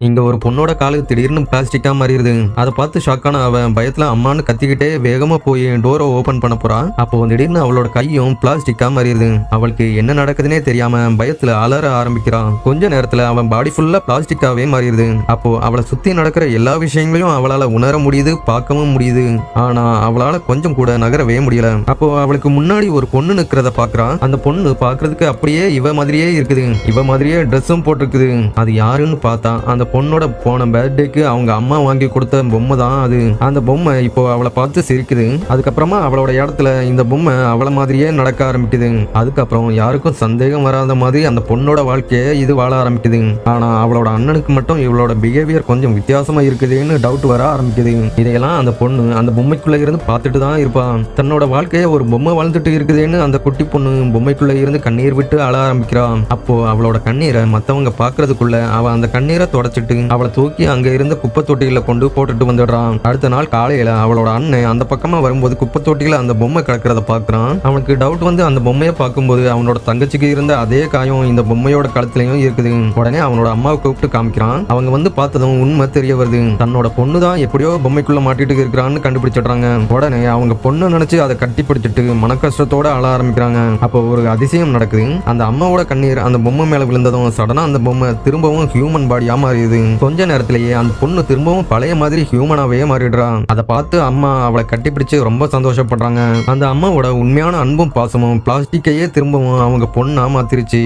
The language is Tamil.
இங்க ஒரு பொண்ணோட காலு திடீர்னு பிளாஸ்டிக்கா மாறிடுது. அதை பார்த்து ஷாக்கான அவன் பயத்துல அம்மான்னு கத்திக்கிட்டே வேகமா போய் டோரை ஓபன் பண்ண போறான். அப்போ திடீர்னு அவளோட கையும் பிளாஸ்டிக்கா மாறிடுது. அவளுக்கு என்ன நடக்குதுன்னே தெரியாம பயத்துல அலற ஆரம்பிக்கிறான். கொஞ்ச நேரத்துல அவன் பாடி ஃபுல்லா பிளாஸ்டிக்காவே மாறிடுது. அப்போ அவளை சுத்தி நடக்கிற எல்லா விஷயங்களையும் அவளால உணர முடியுது, பார்க்கவும் முடியுது. ஆனா அவளால கொஞ்சம் கூட நகரவே முடியல. அப்போ அவளுக்கு முன்னாடி ஒரு பொண்ணு நிக்கிறத பாக்குறான். அந்த பொண்ணு பாக்குறதுக்கு அப்படியே இவ மாதிரியே இருக்குது. இவ மாதிரியே ட்ரெஸ்ஸும் போட்டிருக்குது. அது யாருன்னு பார்த்தா அந்த பொண்ணோட போன பர்த்டேக்கு அவங்க அம்மா வாங்கி கொடுத்த பொம்மை தான் அது. அந்த பொம்மை இப்போ அவளை பார்த்து சிரிக்குது. அதுக்கப்புறமா அவளோட இடத்துல இந்த பொம்மை அவளை மாதிரியே நடக்க ஆரம்பிக்குது. அதுக்கப்புறம் யாருக்கும் சந்தேகம் வராத மாதிரி அந்த பொண்ணோட வாழ்க்கையை இது வாழ ஆரம்பிக்குது. ஆனா அவளோட அண்ணனுக்கு மட்டும் இவளோட பிஹேவியர் கொஞ்சம் வித்தியாசமா இருக்குதுன்னு டவுட் வர ஆரம்பிக்குது. இதையெல்லாம் அந்த பொண்ணு அந்த பொம்மைக்குள்ள இருந்து பார்த்துட்டு தான் இருப்பான். தன்னோட வாழ்க்கையை ஒரு பொம்மை வாழ்ந்துட்டு இருக்குதுன்னு அந்த குட்டி பொண்ணு பொம்மைக்குள்ள இருந்து கண்ணீர் விட்டு அழ ஆரம்பிக்கிறான். அப்போ அவளோட கண்ணீரை மத்தவங்க பாக்குறதுக்குள்ள அவ அந்த கண்ணீரை தொடச்சிட்டு அவளை தூக்கி அங்க இருந்த குப்பை தொட்டியில கொண்டு போட்டுட்டு வந்துடுறான். அடுத்த நாள் காலையில அவளோட அண்ணன் அந்த பக்கமா வரும்போது குப்பை தொட்டியில அந்த பொம்மை கிடக்கிறத பாக்குறான். அவனுக்கு டவுட் வந்து அந்த பொம்மையை பார்க்கும்போது அவனோட தங்கச்சிக்கு இருந்த அதே காயம் இந்த பொம்மையோட கழுத்துலயும் இருக்குது. உடனே அவனோட அம்மாவை கூப்பிட்டு காமிக்கிறான். அவங்க வந்து பார்த்ததும் உண்மை தெரிய வருது. தன்னோட பொண்ணு தான் எப்படியோ பொம்மைக்குள்ள மாட்டிட்டு இருக்கிறான்னு கண்டுபிடிச்சிடுறாங்க. உடனே அவங்க பொண்ணு நினைச்சு அதை கட்டி பிடிச்சிட்டு மன கஷ்டத்தோட அழ ஆரம்பிக்கிறாங்க. அப்போ ஒரு அதிசயம் நடக்குது. அந்த அம்மாவோட கண்ணீர் அந்த பொம்மை மேல விழுந்ததும் சடனா அந்த பொம்மை திரும்பவும் ஹியூமன் பாடியா மாறிடுது. கொஞ்ச நேரத்திலேயே அந்த பொண்ணு திரும்பவும் பழைய மாதிரி ஹியூமனாவே மாறிடுறான். அதை பார்த்து அம்மா அவளை கட்டிப்பிடிச்சு ரொம்ப சந்தோஷப்படுறாங்க. அந்த அம்மாவோட உண்மையான அன்பும் பாசமும் பிளாஸ்டிக்கையே திரும்பவும் அவங்க பொண்ணா மாத்திருச்சு.